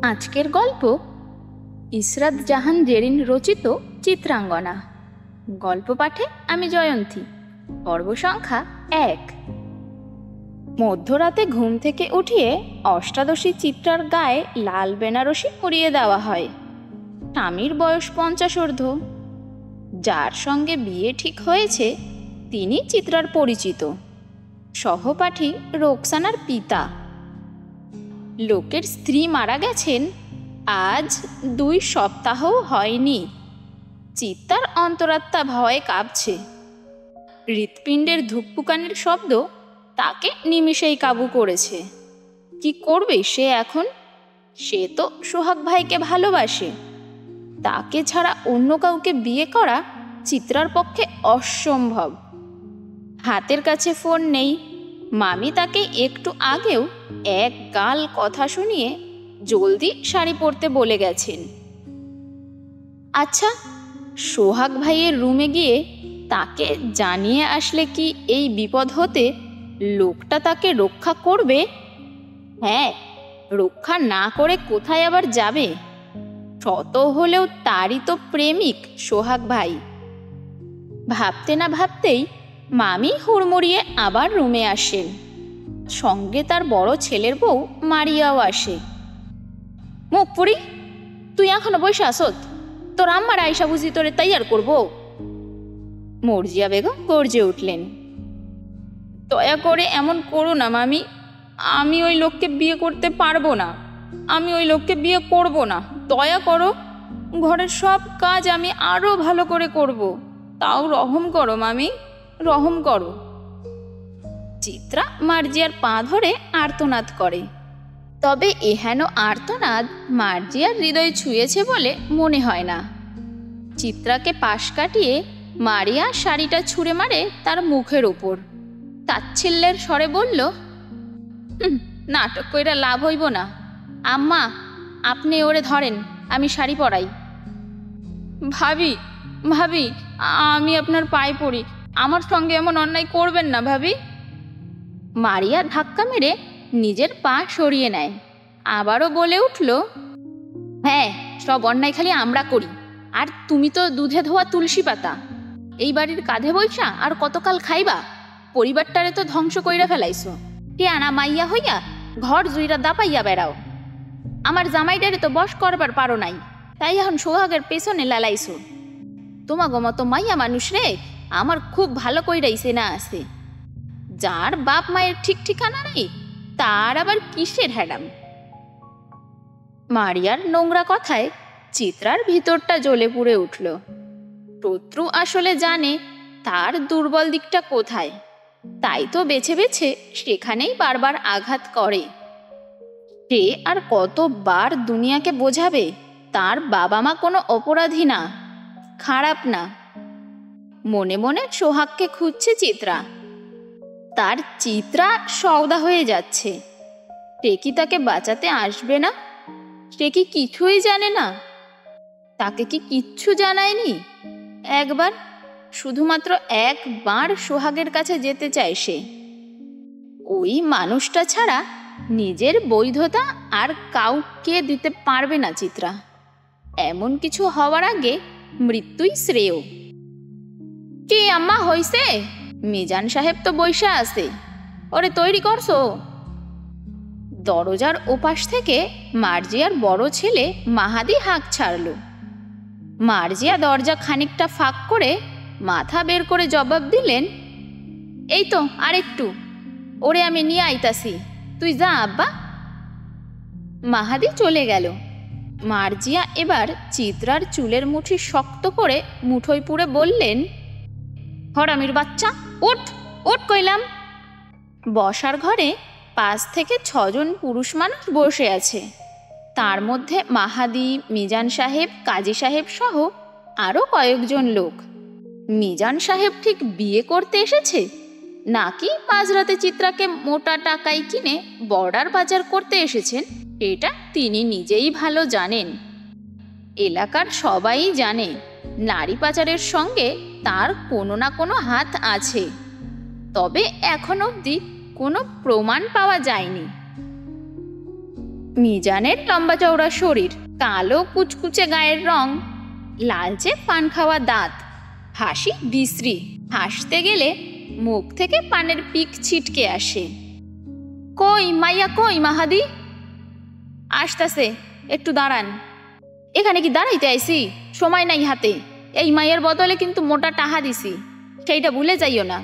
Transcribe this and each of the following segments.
আজকের গল্প ইসরাত জাহান জেরিন রচিত চিত্রাঙ্গনা। গল্প পাঠে আমি জয়ন্তী। পর্ব সংখ্যা 1। মধ্যরাতে ঘুম থেকে উঠিয়ে অষ্টাদশী চিত্রার গায়ে লাল বেনারসি পরিয়ে দেওয়া হয়। স্বামীর বয়স 50 ঊর্ধ্ব। যার সঙ্গে বিয়ে ঠিক হয়েছে তিনি চিত্রার পরিচিত সহপাঠী রোকসানার পিতা। লোকের স্ত্রী মারা গেছেন আজ 2 সপ্তাহও হয়নি। চিত্তার অন্তরাত্মা ভয়ে কাঁপছে। হৃৎপিণ্ডের ধুকপুকানির শব্দ তাকে নিমিষেই কাবু করেছে। কি করবে সে এখন? সে তো সোহাগ ভাইকে ভালোবাসে। তাকে ছাড়া অন্য কাউকে বিয়ে করা চিত্রার পক্ষে অসম্ভব। হাতের কাছে ফোন নেই। মামি তাকে একটু আগেও এক গাল কথা শুনিয়ে জলদি শাড়ি পরতে বলে গেছেন। আচ্ছা, সোহাগ ভাইয়ের রুমে গিয়ে তাকে জানিয়ে আসলে কি এই বিপদ হতে লোকটা তাকে রক্ষা করবে? হ্যাঁ, রক্ষা না করে কোথায় আবার যাবে? শত হলেও তারই তো প্রেমিক সোহাগ ভাই। ভাবতে না ভাবতেই মামি হুড়মুড়িয়ে আবার রুমে আসেন। সঙ্গে তার বড় ছেলের বউ মারিয়াও আসে। মুখ পুরি, তুই এখনো বসে আসত? তোর আম্মার আয়সা বুঝি তোরে তৈয়ার করবো? মর্জিয়া বেগম গর্জে উঠলেন। দয়া করে এমন করো না মামি। আমি ওই লোককে বিয়ে করতে পারবো না। আমি ওই লোককে বিয়ে করব না। দয়া করো, ঘরের সব কাজ আমি আরো ভালো করে করব। তাও রহম করো মামি, রহম করো। চিত্রা মার্জিয়ার পা ধরে আর্তনাদ করে। তবে এহেন আর্তনাদ মার্জিয়ার হৃদয় ছুঁয়েছে বলে মনে হয় না। চিত্রাকে পাশ কাটিয়ে মারিয়া শাড়িটা ছুঁড়ে মারে তার মুখের ওপর। তাচ্ছিল্যের স্বরে বলল, নাটক কইরা লাভ হইব না। আম্মা, আপনি ওরে ধরেন, আমি শাড়ি পরাই। ভাবি, ভাবি, আমি আপনার পায়ে পড়ি, আমার সঙ্গে এমন অন্যায় করবেন না ভাবি। মারিয়া ধাক্কা মেরে নিজের পা সরিয়ে নেয়। আবারও বলে উঠল, হ্যাঁ, সব অন্যায় খালি আমরা করি। আর তুমি তো দুধে ধোয়া তুলসী পাতা। এই বাড়ির কাঁধে বৈশা আর কতকাল খাইবা? পরিবারটারে তো ধ্বংস কইরা ফেলাইছো। টিয়ানা মাইয়া হইয়া ঘর জুইরা দাপাইয়া বেড়াও। আমার জামাইটারে তো বশ করবার পারো নাই, তাই এখন সোহাগের পেছনে লালাইছো। তোমাগো মতো মাইয়া মানুষ রে আমার খুব ভালো কইরাইছে না আছে। যার বাপ মায়ের ঠিক ঠিকানা নেই তার আবার কিসের হ্যাডাম। মারিয়ার নোংরা কথায় চিত্রার ভিতরটা জ্বলে পুড়ে উঠল। শত্রু আসলে জানে তার দুর্বল দিকটা কোথায়, তাই তো বেছে বেছে সেখানেই বারবার আঘাত করে। সে আর কতবার দুনিয়াকে বোঝাবে তার বাবা মা কোনো অপরাধী না, খারাপ না। মনে মনে সোহাগকে খুঁজছে চিত্রা। তার চিত্রা সওদা হয়ে যাচ্ছে। সে কি তাকে বাঁচাতে আসবে না? সে কি কিছুই জানে না? তাকে কি কিচ্ছু জানায়নি? একবার, শুধুমাত্র একবার সোহাগের কাছে যেতে চায় সে। ওই মানুষটা ছাড়া নিজের বৈধতা আর কাউকে দিতে পারবে না চিত্রা। এমন কিছু হওয়ার আগে মৃত্যুই শ্রেয়। কি আম্মা, হইছে? মিজান সাহেব তো বইসা আছে, ওরে তৈরি করছো? দরজার ওপাশ থেকে মার্জিয়ার বড় ছেলে মাহাদি হাঁক ছাড়ল। মার্জিয়া দরজা খানিকটা ফাঁক করে মাথা বের করে জবাব দিলেন, এই তো আরেকটু, ওরে আমি নিয়ে আইতাছি, তুই যা আব্বা। মাহাদি চলে গেল। মার্জিয়া এবার চিত্রার চুলের মুঠি শক্ত করে মুঠোয় পুরে বললেন, হরামির বাচ্চা, উঠ উঠ কইলাম। বসার ঘরে 5 থেকে 6 জন পুরুষ মানুষ বসে আছে। তার মধ্যে মাহাদি, মিজান সাহেব, কাজী সাহেব সহ আরও কয়েকজন লোক। মিজান সাহেব ঠিক বিয়ে করতে এসেছে নাকি মাঝরাতে চিত্রাকে মোটা টাকায় কিনে বর্ডার বাজার করতে এসেছেন এটা তিনি নিজেই ভালো জানেন। এলাকার সবাই জানে নারী পাচারের সঙ্গে তার কোনো না কোনো হাত আছে, তবে এখন অবধি কোনো প্রমাণ পাওয়া যায়নি। মিজানের লম্বা চওড়া শরীর, কালো কুচকুচে গায়ের রং, লালচে পান খাওয়া দাঁত, হাসি বিশ্রী, হাসতে গেলে মুখ থেকে পানের পিক ছিটকে আসে। কই মাইয়া, কই মাহাদি? আসতাছে, একটু দাঁড়ান। এখানে কি দাঁড়াইতে আইসি? সময় নাই হাতে। এই মাইয়ের বদলে কিন্তু মোটা টাহা দিছি, সেইটা ভুলে যাইও না।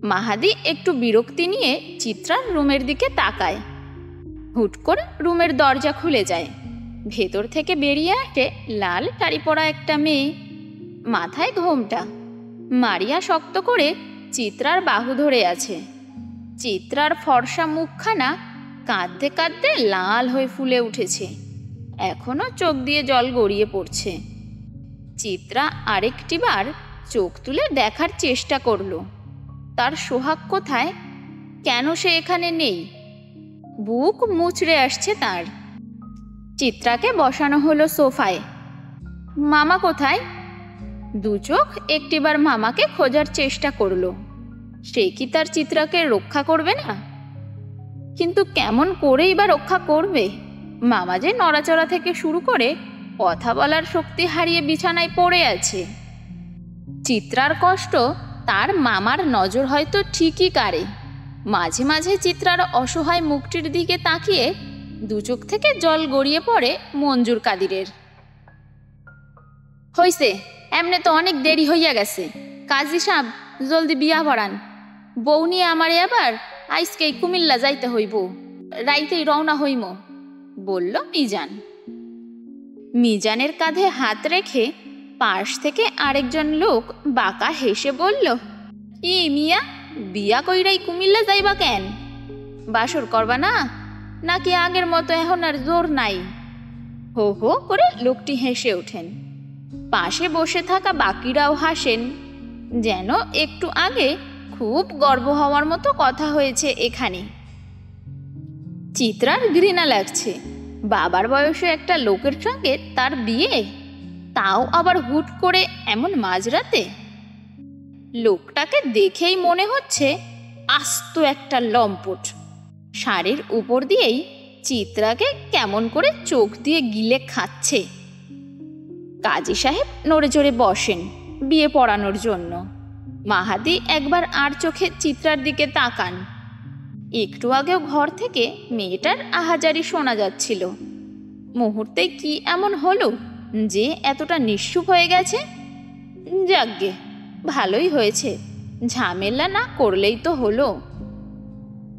মাহাদি একটু বিরক্তি নিয়ে চিত্রার রুমের দিকে তাকায়। হুট করে রুমের দরজা খুলে যায়। ভেতর থেকে বেরিয়ে আসে লাল শাড়ি পরা একটা মেয়ে, মাথায় ঘোমটা। মারিয়া শক্ত করে চিত্রার বাহু ধরে আছে। চিত্রার ফর্সা মুখখানা কাঁদতে কাঁদতে লাল হয়ে ফুলে উঠেছে, এখনো চোখ দিয়ে জল গড়িয়ে পড়ছে। চিত্রা আরেকটিবার চোখ তুলে দেখার চেষ্টা করল তার সোহাগ কোথায়, কেন সে এখানে নেই। বুক মুচড়ে আসছে তার। চিত্রাকে বসানো হলো সোফায়। মামা কোথায়? দু চোখ একটিবার মামাকে খোঁজার চেষ্টা করল। সে কি তার চিত্রাকে রক্ষা করবে না? কিন্তু কেমন করেই বা রক্ষা করবে? মামা যে নড়াচড়া থেকে শুরু করে কথা বলার শক্তি হারিয়ে বিছানায় পড়ে আছে। চিত্রার কষ্ট তার মামার নজর হয়তো ঠিকই কাড়ে। মাঝে মাঝে চিত্রার অসহায় মুখটির দিকে তাকিয়ে দু চোখ থেকে জল গড়িয়ে পড়ে মঞ্জুর কাদিরের। হইছে, এমনে তো অনেক দেরি হইয়া গেছে। কাজী সাহেব, জলদি বিয়া পড়ান। বউ নিয়ে আমারে আবার আইসকেই কুমিল্লা যাইতে হইব, রাইতেই রওনা হইম, বলল মিজান। মিজানের কাঁধে হাত রেখে পাশ থেকে আরেকজন লোক বাঁকা হেসে বলল, ই মিয়া, বিয়া কইরাই কুমিল্লা যাইবা কেন? বাসর করবা না, নাকি আগের মতো এখন আর জোর নাই? হো হো করে লোকটি হেসে ওঠেন। পাশে বসে থাকা বাকিরাও হাসেন, যেন একটু আগে খুব গর্ব হওয়ার মতো কথা হয়েছে এখানে। চিত্রার ঘৃণা লাগছে। বাবার বয়সে একটা লোকের সঙ্গে তার বিয়ে, তাও আবার হুট করে এমন মাঝরাতে। লোকটাকে দেখেই মনে হচ্ছে আস্ত একটা লম্পট। শাড়ির উপর দিয়েই চিত্রাকে কেমন করে চোখ দিয়ে গিলে খাচ্ছে। কাজী সাহেব নড়ে চড়ে বসেন বিয়ে পড়ানোর জন্য। মাহাদি একবার আর চোখে চিত্রার দিকে তাকান। একটু আগেও ঘর থেকে মেয়েটার আহাজারি শোনা যাচ্ছিল। মুহূর্তে কি এমন হলো যে এতটা নিঃশুভ হয়ে গেছে? যাগ্গে, ভালোই হয়েছে, ঝামেলা না করলেই তো হলো।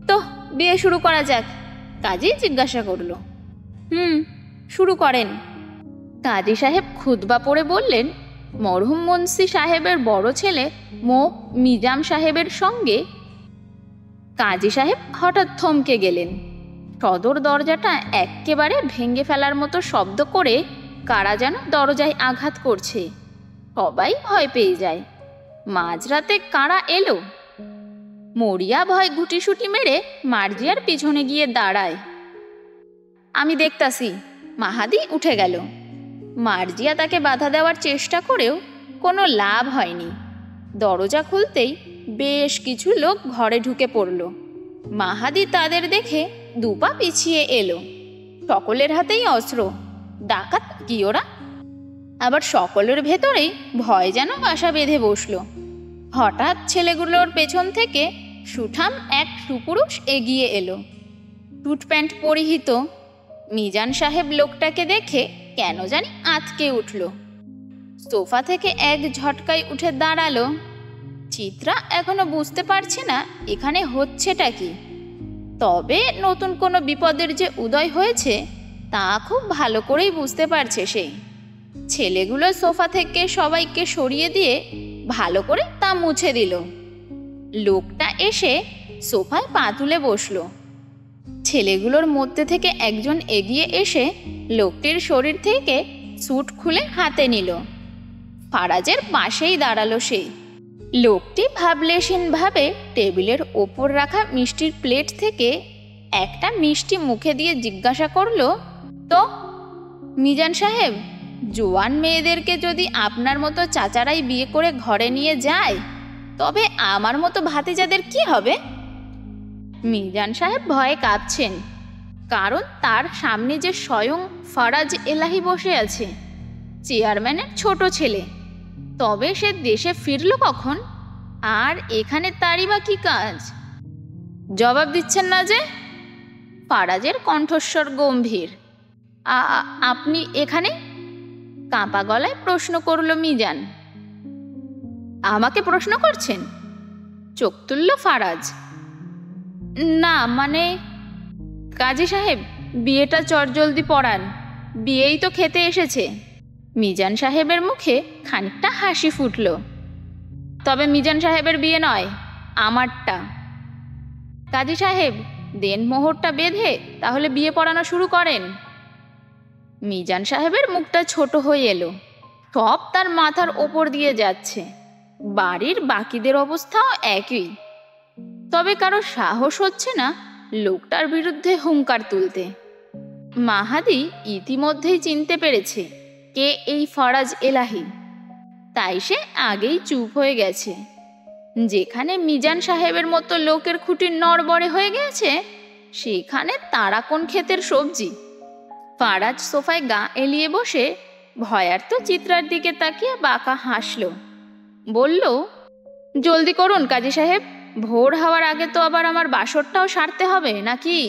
তো বিয়ে শুরু করা যাক, কাজী জিজ্ঞাসা করল। শুরু করেন। কাজী সাহেব খুতবা পড়ে বললেন, মরহুম মুন্সি সাহেবের বড় ছেলে মিজাম সাহেবের সঙ্গে। কাজী সাহেব হঠাৎ থমকে গেলেন। সদর দরজাটা এক্কেবারে ভেঙে ফেলার মতো শব্দ করে কারা যেন দরজায় আঘাত করছে। সবাই ভয় পেয়ে যায়। মাঝরাতে কারা এলো? মরিয়া ভয় গুটিসুটি মেরে মার্জিয়ার পিছনে গিয়ে দাঁড়ায়। আমি দেখতাছি। মাহাদি উঠে গেল। মার্জিয়া তাকে বাধা দেওয়ার চেষ্টা করেও কোনো লাভ হয়নি। দরজা খুলতেই বেশ কিছু লোক ঘরে ঢুকে পড়ল। মাহাদি তাদের দেখে দুপা পিছিয়ে এলো। সকলের হাতেই অস্ত্র। ডাকাত কি ওরা? আবার সকলের ভেতরেই ভয় যেন বাসা বেঁধে বসল। হঠাৎ ছেলেগুলোর পেছন থেকে সুঠাম এক সুপুরুষ এগিয়ে এলো, টুট প্যান্ট পরিহিত। মিজান সাহেব লোকটাকে দেখে কেন জানি আঁতকে উঠল। সোফা থেকে এক ঝটকায় উঠে দাঁড়ালো। চিত্রা এখনো বুঝতে পারছে না এখানে হচ্ছেটা কি। তবে নতুন কোনো বিপদের যে উদয় হয়েছে তা খুব ভালো করেই বুঝতে পারছে সে। ছেলেগুলো সোফা থেকে সবাইকে সরিয়ে দিয়ে ভালো করে তা মুছে দিল। লোকটা এসে সোফায় পা তুলে বসল। ছেলেগুলোর মধ্যে থেকে একজন এগিয়ে এসে লোকটির শরীর থেকে স্যুট খুলে হাতে নিল। ফারাজের পাশেই দাঁড়ালো সে। লোকটি ভাবলেশীনভাবে টেবিলের ওপর রাখা মিষ্টির প্লেট থেকে একটা মিষ্টি মুখে দিয়ে জিজ্ঞাসা করল, তো মিজান সাহেব, জোয়ান মেয়েদেরকে যদি আপনার মতো চাচারাই বিয়ে করে ঘরে নিয়ে যায়, তবে আমার মতো ভাতিজাদের কি হবে? মিজান সাহেব ভয়ে কাঁপছেন। কারণ তার সামনে যে স্বয়ং ফারাজ এলাহি বসে আছে, চেয়ারম্যানের ছোট ছেলে। তবে সে দেশে ফিরল কখন, আর এখানে তারই বা কি কাজ? জবাব দিচ্ছেন না যে? ফারাজের কণ্ঠস্বর গম্ভীর। আপনি এখানে? কাঁপা গলায় প্রশ্ন করল মিজান। আমাকে প্রশ্ন করছেন? চোখ তুলল ফারাজ। না মানে, কাজী সাহেব বিয়েটা চটজলদি পড়ান, বিয়েই তো খেতে এসেছে। মিজান সাহেবের মুখে খানিকটা হাসি ফুটল। তবে মিজান সাহেবের বিয়ে নয়, আমারটা। কাজী সাহেব দেন মোহরটা বেঁধে তাহলে বিয়ে পড়ানো শুরু করেন। মিজান সাহেবের মুখটা ছোট হয়ে এলো। সব তার মাথার ওপর দিয়ে যাচ্ছে। বাড়ির বাকিদের অবস্থাও একই। তবে কারো সাহস হচ্ছে না লোকটার বিরুদ্ধে হুঙ্কার তুলতে। মাহাদি ইতিমধ্যেই চিনতে পেরেছে কে এই ফারাজ এলাহি, তাই সে আগেই চুপ হয়ে গেছে। যেখানে মিজান সাহেবের মতো লোকের খুঁটি নড়বড়ে হয়ে গেছে, সেখানে তারা কোন ক্ষেতের সবজি? ফারাজ সোফায় গা এলিয়ে বসে ভয়ার্ত চিত্রার দিকে তাকিয়ে বাঁকা হাসল। বলল, জলদি করুন কাজী সাহেব, ভোর হওয়ার আগে তো আবার আমার বাসরটাও সারতে হবে নাকি?